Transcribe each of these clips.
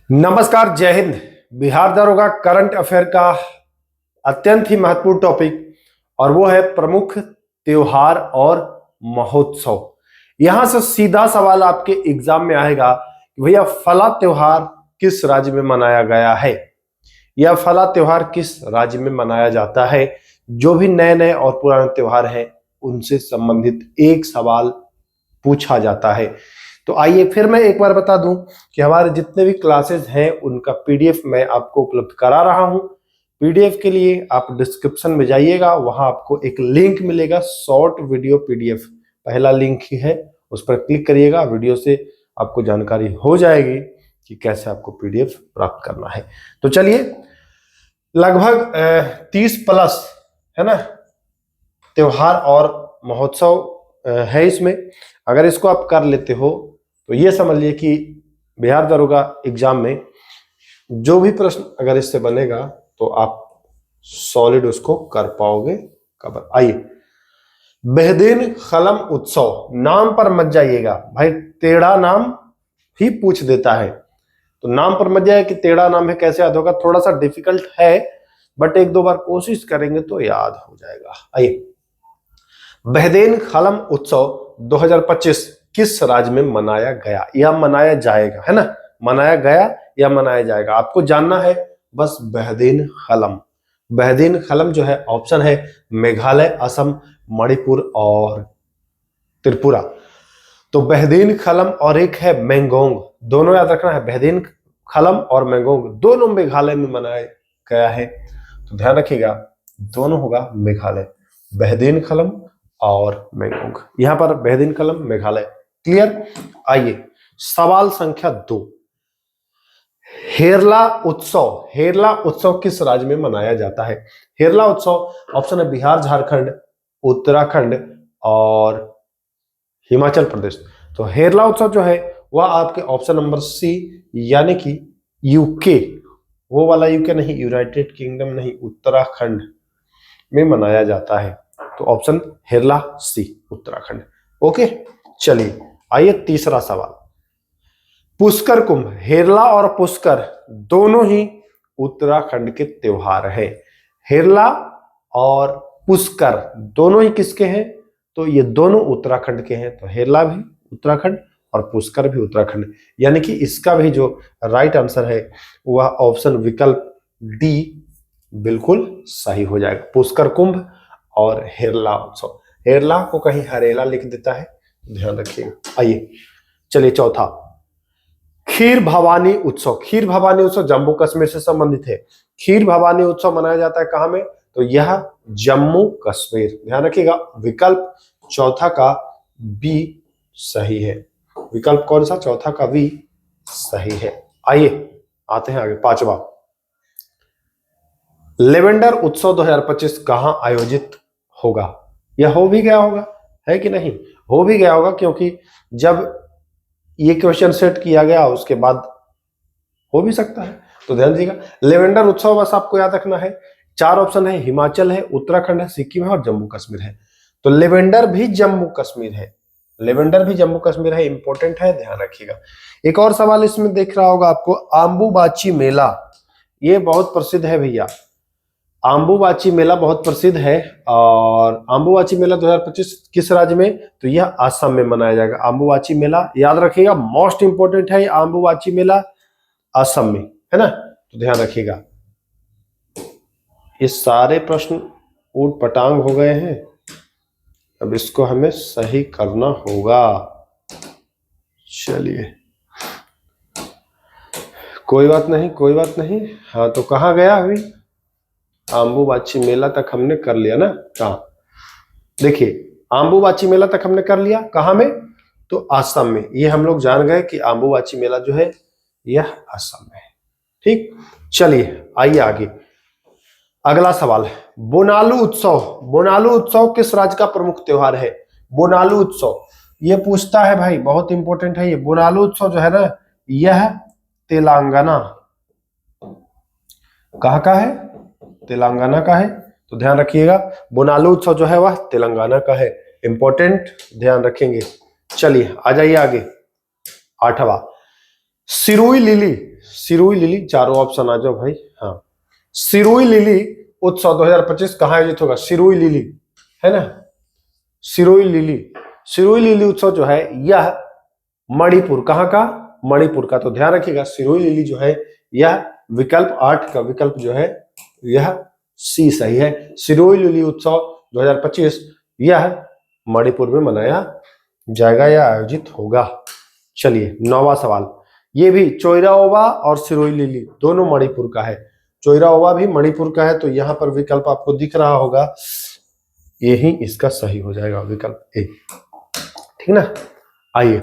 नमस्कार, जय हिंद। बिहार दरोगा करंट अफेयर का अत्यंत ही महत्वपूर्ण टॉपिक और वो है प्रमुख त्योहार और महोत्सव। यहां से सीधा सवाल आपके एग्जाम में आएगा कि भैया फला त्योहार किस राज्य में मनाया गया है या फला त्योहार किस राज्य में मनाया जाता है। जो भी नए नए और पुराने त्योहार हैं उनसे संबंधित एक सवाल पूछा जाता है। तो आइए फिर मैं एक बार बता दूं कि हमारे जितने भी क्लासेस हैं उनका पीडीएफ मैं आपको उपलब्ध करा रहा हूं। पीडीएफ के लिए आप डिस्क्रिप्शन में जाइएगा, वहां आपको एक लिंक मिलेगा, शॉर्ट वीडियो पीडीएफ पहला लिंक ही है, उस पर क्लिक करिएगा। वीडियो से आपको जानकारी हो जाएगी कि कैसे आपको पीडीएफ प्राप्त करना है। तो चलिए, लगभग 30 प्लस है ना त्योहार और महोत्सव है इसमें। अगर इसको आप कर लेते हो तो ये समझ लिए कि बिहार दरोगा एग्जाम में जो भी प्रश्न अगर इससे बनेगा तो आप सॉलिड उसको कर पाओगे कवर। आइए, बेहदीन खलम उत्सव, नाम पर मत जाइएगा भाई, टेढ़ा नाम ही पूछ देता है, तो नाम पर मत जाइए कि टेढ़ा नाम है कैसे याद होगा। थोड़ा सा डिफिकल्ट है बट एक दो बार कोशिश करेंगे तो याद हो जाएगा। आइए, बेहदीन खलम उत्सव 2025 किस राज्य में मनाया गया या मनाया जाएगा, है ना। मनाया गया या मनाया जाएगा आपको जानना है बस। बेहदीन खलम, बेहदीन खलम जो है ऑप्शन है मेघालय, असम, मणिपुर और त्रिपुरा। तो बेहदीन खलम और एक है मेंगोंग, दोनों याद रखना है। बेहदीन खलम और मेंगोंग दोनों मेघालय में मनाया गया है, तो ध्यान रखिएगा दोनों होगा मेघालय। बेहदीन खलम और मेंगोंग, यहां पर बेहदीन खलम मेघालय। क्लियर। आइए, सवाल संख्या 2, हेरला उत्सव, हेरला उत्सव किस राज्य में मनाया जाता है। हेरला उत्सव ऑप्शन है बिहार, झारखंड, उत्तराखंड और हिमाचल प्रदेश। तो हेरला उत्सव जो है वह आपके ऑप्शन नंबर सी यानी कि यूके, वो वाला यूके नहीं, यूनाइटेड किंगडम नहीं, उत्तराखंड में मनाया जाता है। तो ऑप्शन हेरला सी, उत्तराखंड। ओके, चलिए आइए तीसरा सवाल, पुष्कर कुंभ, हेरला और पुष्कर दोनों ही उत्तराखंड के त्योहार हैं। हेरला और पुष्कर दोनों ही किसके हैं, तो ये दोनों उत्तराखंड के हैं। तो हेरला भी उत्तराखंड और पुष्कर भी उत्तराखंड, यानी कि इसका भी जो राइट आंसर है वह ऑप्शन विकल्प डी बिल्कुल सही हो जाएगा। पुष्कर कुंभ और हेरला उत्सव, हेरला को कहीं हरेला लिख देता है, ध्यान रखिएगा। आइए चलिए चौथा, खीर भवानी उत्सव, खीर भवानी उत्सव जम्मू कश्मीर से संबंधित है। खीर भवानी उत्सव मनाया जाता है कहां में, तो यह जम्मू कश्मीर, ध्यान रखिएगा। विकल्प चौथा का बी सही है। विकल्प कौन सा, चौथा का बी सही है। आइए आते हैं आगे, पांचवा, लेवेंडर उत्सव 2025 कहां आयोजित होगा। यह हो भी गया होगा, है कि नहीं, हो भी गया होगा, क्योंकि जब ये क्वेश्चन सेट किया गया उसके बाद हो भी सकता है। तो ध्यान दीजिएगा, लेवेंडर उत्सव बस आपको याद रखना है। 4 ऑप्शन है, हिमाचल है, उत्तराखंड है, सिक्किम है और जम्मू कश्मीर है। तो लेवेंडर भी जम्मू कश्मीर है, लेवेंडर भी जम्मू कश्मीर है, इंपॉर्टेंट है, ध्यान रखिएगा। एक और सवाल इसमें देख रहा होगा आपको, आम्बुबाची मेला, ये बहुत प्रसिद्ध है भैया। आम्बुबाची मेला बहुत प्रसिद्ध है और आम्बुबाची मेला 2025 किस राज्य में, तो यह असम में मनाया जाएगा। आम्बुबाची मेला याद रखिएगा, मोस्ट इंपोर्टेंट है आम्बुबाची मेला, असम में, है ना। तो ध्यान रखिएगा, ये सारे प्रश्न ऊट पटांग हो गए हैं, अब इसको हमें सही करना होगा। चलिए कोई बात नहीं, कोई बात नहीं। हाँ, तो कहाँ गया अभी, आम्बुबाची मेला तक हमने कर लिया ना। कहाँ, देखिए आम्बुबाची मेला तक हमने कर लिया, कहाँ में, तो असम में। ये हम लोग जान गए कि आम्बुबाची मेला जो है यह असम में है। ठीक, चलिए आइए आगे, अगला सवाल है बोनालू उत्सव, बोनालू उत्सव किस राज्य का प्रमुख त्योहार है। बोनालू उत्सव ये पूछता है भाई, बहुत इंपॉर्टेंट है ये। बोनालू उत्सव जो है ना, यह तेलंगाना, कहाँ का है, तेलंगाना का है। तो ध्यान रखिएगा, बोनालू उत्सव जो है वह तेलंगाना का है, इंपॉर्टेंट, ध्यान रखेंगे। चलिए आ जाइए आगे, 8वां, सिरुई लिली, सिरोही लिली, चारों ऑप्शन आ जाओ भाई। हाँ, सिरोही लिली उत्सव 2025 कहाँ आयोजित होगा? सिरोही लिली है ना, सिरोही लिली, सिरोही लिली उत्सव जो है यह मणिपुर, कहाँ का? मणिपुर का। तो ध्यान रखिएगा, सिरोही लिली जो है यह विकल्प 8 का विकल्प जो है यह सी सही है। सिरोही लिली उत्सव 2025 यह मणिपुर में मनाया जाएगा या आयोजित होगा। चलिए 9वां सवाल, ये भी चोइरा ओबा और सिरोही लिली दोनों मणिपुर का है। चोइरा ओबा भी मणिपुर का है, तो यहां पर विकल्प आपको दिख रहा होगा, यही इसका सही हो जाएगा, विकल्प ए, ठीक ना। आइए,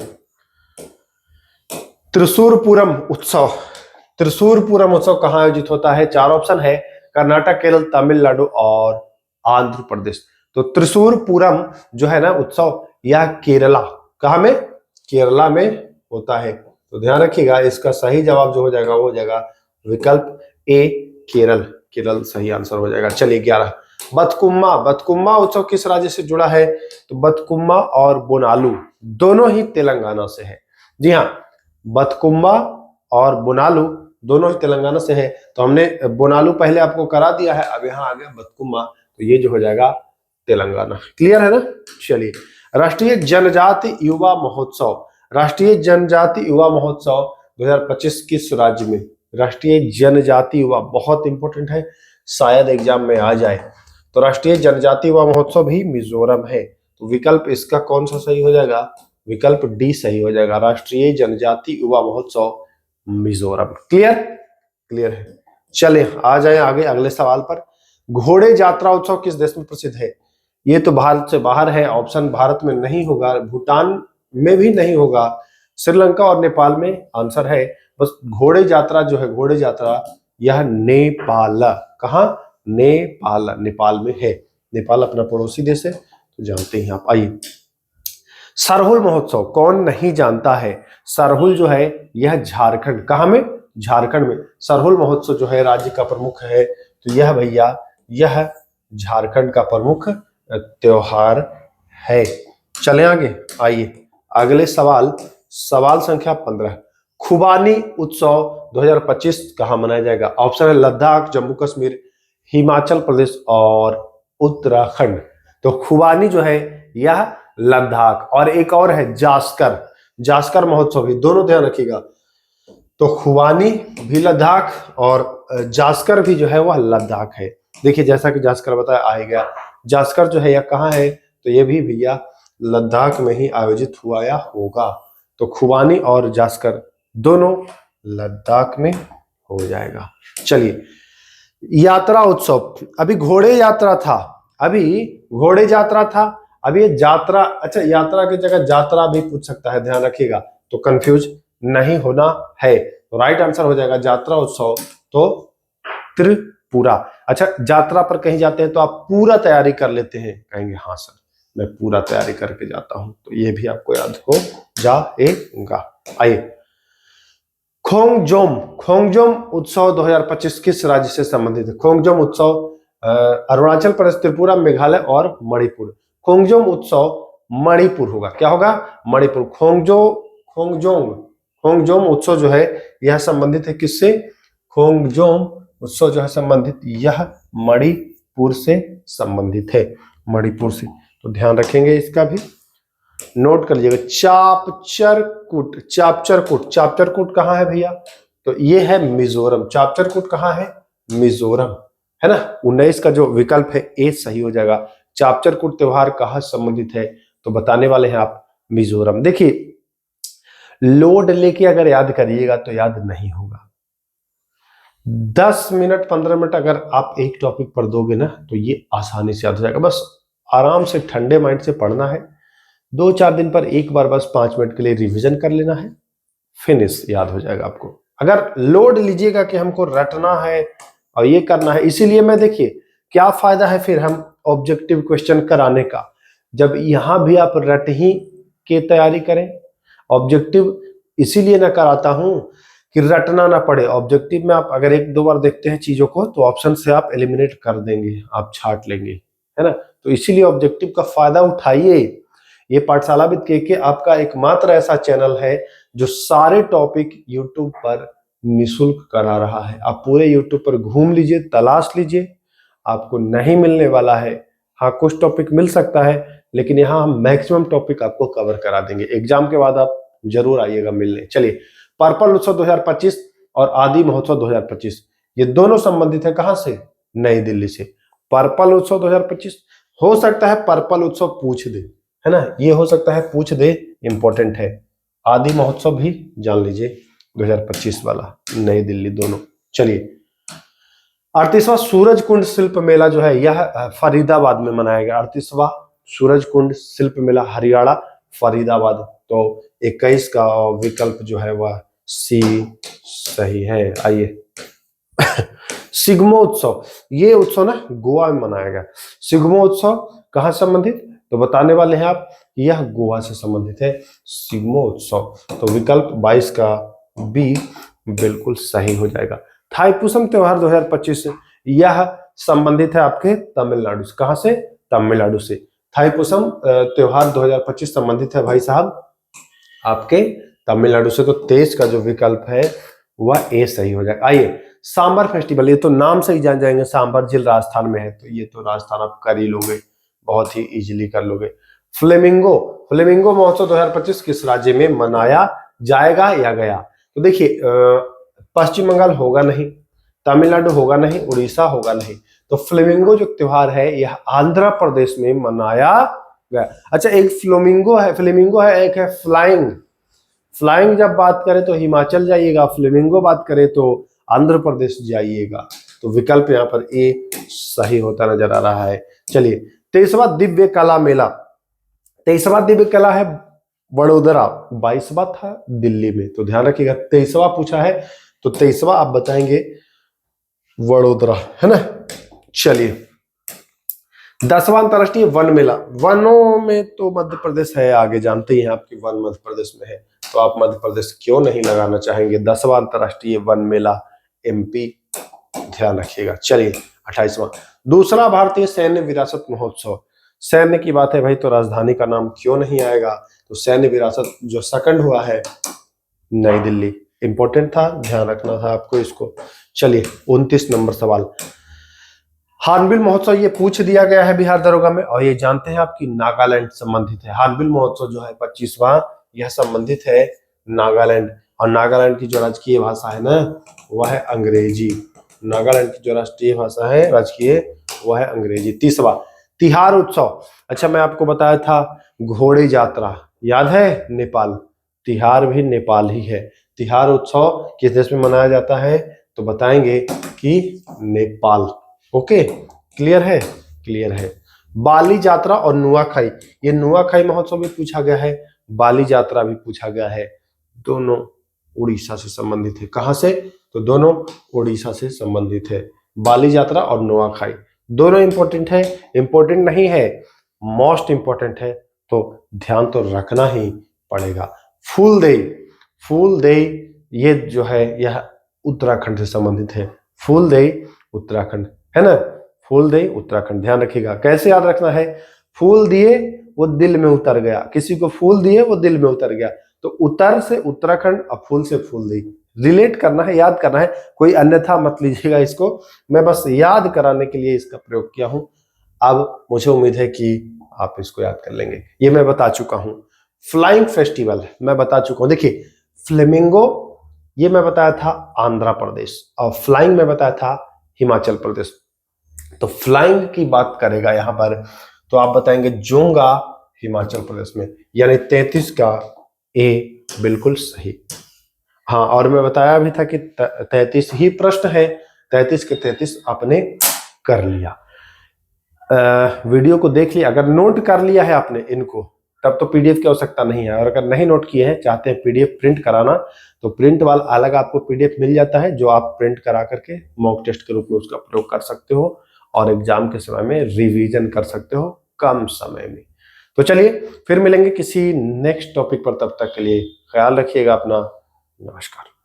त्रिशूरपुरम उत्सव, त्रिशूरपुरम उत्सव कहाँ आयोजित होता है? 4 ऑप्शन है, कर्नाटक, केरल, तमिलनाडु और आंध्र प्रदेश। तो त्रिशूरपुरम जो है ना उत्सव, यह केरला, कहाँ में? केरला में होता है। तो ध्यान रखिएगा, इसका सही जवाब जो हो जाएगा वो हो जाएगा विकल्प ए, केरल, केरल सही आंसर हो जाएगा। चलिए 11, बतकुम्मा, बतकुम्मा उत्सव किस राज्य से जुड़ा है? तो बतकुम्मा और बोनालू दोनों ही तेलंगाना से है। जी हाँ, बतकुम्मा और बोनालू दोनों ही तेलंगाना से है। तो हमने बोनालू पहले आपको करा दिया है, अब यहाँ आ गया बतकुम्मा, तो ये जो हो जाएगा तेलंगाना। क्लियर है ना। चलिए, राष्ट्रीय जनजाति युवा महोत्सव, राष्ट्रीय जनजाति युवा महोत्सव 2025 किस राज्य में? राष्ट्रीय जनजाति युवा बहुत इंपॉर्टेंट है, शायद एग्जाम में आ जाए। तो राष्ट्रीय जनजाति युवा महोत्सव भी मिजोरम है। तो विकल्प इसका कौन सा सही हो जाएगा? विकल्प डी सही हो जाएगा, राष्ट्रीय जनजाति युवा महोत्सव मिजोरम। क्लियर? क्लियर है। चले आ जाए आगे अगले सवाल पर। घोड़े यात्रा उत्सव किस देश में प्रसिद्ध है? ये तो भारत से बाहर है, ऑप्शन भारत में नहीं होगा, भूटान में भी नहीं होगा, श्रीलंका और नेपाल में आंसर है। बस घोड़े यात्रा जो है, घोड़े यात्रा यह नेपाल, कहाँ? नेपाल, नेपाल में है। नेपाल अपना पड़ोसी देश है, तो जानते हैं आप। आइए, सरहुल महोत्सव कौन नहीं जानता है? सरहुल जो है यह झारखंड, कहाँ में? झारखंड में। सरहुल महोत्सव जो है राज्य का प्रमुख है, तो यह भैया यह झारखंड का प्रमुख त्योहार है। चले आगे, आइए अगले सवाल, सवाल संख्या 15, खुबानी उत्सव 2025 कहाँ मनाया जाएगा? ऑप्शन है लद्दाख, जम्मू कश्मीर, हिमाचल प्रदेश और उत्तराखंड। तो खुबानी जो है यह लद्दाख, और एक और है जास्कर, जास्कर महोत्सव भी, दोनों ध्यान रखिएगा। तो खुबानी भी लद्दाख और जास्कर भी जो है वह लद्दाख है। देखिए जैसा कि जास्कर बताया आएगा, जास्कर जो है यह कहाँ है? तो ये भी भैया लद्दाख में ही आयोजित हुआ या होगा। तो खुबानी और जास्कर दोनों लद्दाख में हो जाएगा। चलिए, यात्रा उत्सव, अभी घोड़े यात्रा था, अभी घोड़े यात्रा था, अभी ये यात्रा, अच्छा यात्रा की जगह यात्रा भी पूछ सकता है, ध्यान रखिएगा, तो कंफ्यूज नहीं होना है। तो राइट आंसर हो जाएगा यात्रा उत्सव तो त्रिपुरा। अच्छा, यात्रा पर कहीं जाते हैं तो आप पूरा तैयारी कर लेते हैं, कहेंगे हाँ सर मैं पूरा तैयारी करके जाता हूं, तो ये भी आपको याद हो जाएगा। आइए, खोंगजोम, खोंगजोम उत्सव 2025 किस राज्य से संबंधित है? खोंगजोम उत्सव अरुणाचल प्रदेश, त्रिपुरा, मेघालय और मणिपुर। खोंगजोम उत्सव मणिपुर होगा, क्या होगा? मणिपुर। खोंगजोम खोंगजोम उत्सव जो है यह संबंधित है किससे? खोंगजोम उत्सव जो है संबंधित, यह मणिपुर से संबंधित है, मणिपुर से। तो ध्यान रखेंगे, इसका भी नोट कर लीजिएगा। चापचरकूट, चापचरकूट, चापचरकूट कहाँ है भैया? तो ये है मिजोरम। चापचरकूट कहाँ है? मिजोरम, है ना। 19 का जो विकल्प है ए सही हो जाएगा। चापचरकूट त्योहार कहाँ संबंधित है? तो बताने वाले हैं आप मिजोरम। देखिए लोड लेके अगर याद करिएगा तो याद नहीं होगा। 10 मिनट 15 मिनट अगर आप एक टॉपिक पर दोगे ना तो ये आसानी से याद हो जाएगा। बस आराम से ठंडे माइंड से पढ़ना है, 2-4 दिन पर एक बार बस 5 मिनट के लिए रिवीजन कर लेना है, फिनिश, याद हो जाएगा आपको। अगर लोड लीजिएगा कि हमको रटना है और ये करना है, इसीलिए मैं, देखिए क्या फायदा है फिर हम ऑब्जेक्टिव क्वेश्चन कराने का, जब यहां भी आप रट ही के तैयारी करें। ऑब्जेक्टिव इसीलिए ना कराता हूं कि रटना ना पड़े। ऑब्जेक्टिव में आप अगर 1-2 बार देखते हैं चीजों को तो ऑप्शन से आप एलिमिनेट कर देंगे, आप छाट लेंगे, है ना। तो इसीलिए ऑब्जेक्टिव का फायदा उठाइए। ये पाठशाला विद के आपका एकमात्र ऐसा चैनल है जो सारे टॉपिक यूट्यूब पर निशुल्क करा रहा है। आप पूरे यूट्यूब पर घूम लीजिए, तलाश लीजिए, आपको नहीं मिलने वाला है। हाँ, कुछ टॉपिक मिल सकता है, लेकिन यहाँ हम मैक्सिमम टॉपिक आपको कवर करा देंगे। एग्जाम के बाद आप जरूर आइएगा मिलने। चलिए, पर्पल उत्सव 2025 और आदि महोत्सव 2025 ये दोनों संबंधित है कहां से? नई दिल्ली से। पर्पल उत्सव 2025 हो सकता है पर्पल उत्सव पूछ दे, है ना, ये हो सकता है पूछ दे, इंपॉर्टेंट है। आदि महोत्सव भी जान लीजिए 2025 वाला, नई दिल्ली दोनों। चलिए, 38वां सूरज कुंड शिल्प मेला जो है यह फरीदाबाद में मनाया गया। 38वां सूरज कुंड शिल्प मेला हरियाणा फरीदाबाद। तो 21 का विकल्प जो है वह सी सही है। आइए सिग्मोत्सव, ये उत्सव ना गोवा में मनाया गया। सिग्मोत्सव कहां संबंधित? तो बताने वाले हैं आप, यह गोवा से संबंधित है सिग्मोत्सव। तो विकल्प 22 का बी बिल्कुल सही हो जाएगा। थाईपुसम त्योहार 2025 यह संबंधित है आपके तमिलनाडु से। कहां से? तमिलनाडु से। थाईपुसम त्योहार 2025 संबंधित है भाई साहब आपके तमिलनाडु से। तो 23 का जो विकल्प है वह ए सही हो जाएगा। आइए, सांबर फेस्टिवल, ये तो नाम से ही जान जाएंगे, सांबर झील राजस्थान में है, तो ये तो राजस्थान आप कर ही लोगे, बहुत ही इजीली कर लोगे। फ्लेमिंगो, फ्लेमिंगो महोत्सव 2025 किस राज्य में मनाया जाएगा या गया? तो देखिए, पश्चिम बंगाल होगा नहीं, तमिलनाडु होगा नहीं, उड़ीसा होगा नहीं, तो फ्लेमिंगो जो त्योहार है यह आंध्र प्रदेश में मनाया गया। अच्छा, एक फ्लेमिंगो है, एक है फ्लाइंग। फ्लाइंग जब बात करें तो हिमाचल जाइएगा, फ्लेमिंगो बात करें तो आंध्र प्रदेश जाइएगा। तो विकल्प यहाँ पर ए सही होता नजर आ रहा है। चलिए, 23वां दिव्य कला मेला, 23वां दिव्य कला है वडोदरा, 22वां था दिल्ली में। तो ध्यान रखिएगा, 23वां पूछा है तो 23वां आप बताएंगे वडोदरा, है ना। चलिए, 10वां अंतरराष्ट्रीय वन मेला, वनों में तो मध्य प्रदेश है, आगे जानते ही हैं आपकी वन मध्य प्रदेश में है, तो आप मध्य प्रदेश क्यों नहीं लगाना चाहेंगे? 10वां अंतरराष्ट्रीय वन मेला एमपी, ध्यान रखिएगा। चलिए, 28वां दूसरा भारतीय सैन्य विरासत महोत्सव, सैन्य की बात है भाई तो राजधानी का नाम क्यों नहीं आएगा? तो सैन्य विरासत जो सेकंड हुआ है नई दिल्ली, इंपॉर्टेंट था, ध्यान रखना था आपको इसको। चलिए, 29 नंबर सवाल, हार्नबिल महोत्सव ये पूछ दिया गया है बिहार दरोगा में, और ये जानते हैं आपकी नागालैंड संबंधित है। हार्नबिल महोत्सव जो है 25वां, यह संबंधित है नागालैंड, और नागालैंड की जो राजकीय भाषा है ना वह है अंग्रेजी। नागालैंड की जो राष्ट्रीय भाषा है राजकीय वह है अंग्रेजी। 30वां तिहार उत्सव, अच्छा मैं आपको बताया था घोड़े यात्रा, याद है? नेपाल, तिहार भी नेपाल ही है। तिहार उत्सव किस देश में मनाया जाता है? तो बताएंगे कि नेपाल। ओके, क्लियर है? क्लियर है। बाली यात्रा और नुआखाई, ये नुआखाई महोत्सव भी पूछा गया है, बाली यात्रा भी पूछा गया है, दोनों उड़ीसा से संबंधित है। कहां से? तो दोनों उड़ीसा से संबंधित है, बाली यात्रा और नुआखाई, दोनों इंपॉर्टेंट है। इंपॉर्टेंट नहीं है, मोस्ट इंपॉर्टेंट है, तो ध्यान तो रखना ही पड़ेगा। फूलदेई, फूलदेई ये जो है यह उत्तराखंड से संबंधित है। फूलदेई उत्तराखंड, है ना, फूलदेई उत्तराखंड, ध्यान रखिएगा। कैसे याद रखना है? फूल दिए वो दिल में उतर गया, किसी को फूल दिए वो दिल में उतर गया, तो उत्तर से उत्तराखंड और फूल से फूलदेई, रिलेट करना है, याद करना है, कोई अन्यथा मत लीजिएगा इसको, मैं बस याद कराने के लिए इसका प्रयोग किया हूं। अब मुझे उम्मीद है कि आप इसको याद कर लेंगे। ये मैं बता चुका हूं। फ्लाइंग फेस्टिवल मैं बता चुका हूं। देखिए, फ्लेमिंगो ये मैं बताया था आंध्र प्रदेश, और फ्लाइंग मैं बताया था हिमाचल प्रदेश। तो फ्लाइंग की बात करेगा यहां पर, तो आप बताएंगे जोंगा हिमाचल प्रदेश में, यानी 33 का ए बिल्कुल सही। हाँ, और मैं बताया भी था कि 33 ही प्रश्न है, 33 के 33 आपने कर लिया। वीडियो को देख लिया, अगर नोट कर लिया है आपने इनको, तब तो पीडीएफ की आवश्यकता नहीं है, और अगर नहीं नोट किए हैं, चाहते हैं पीडीएफ प्रिंट कराना, तो प्रिंट वाला अलग आपको पीडीएफ मिल जाता है, जो आप प्रिंट करा करके मॉक टेस्ट के रूप में उसका प्रयोग कर सकते हो, और एग्जाम के समय में रिवीजन कर सकते हो कम समय में। तो चलिए, फिर मिलेंगे किसी नेक्स्ट टॉपिक पर, तब तक के लिए ख्याल रखिएगा अपना। नमस्कार।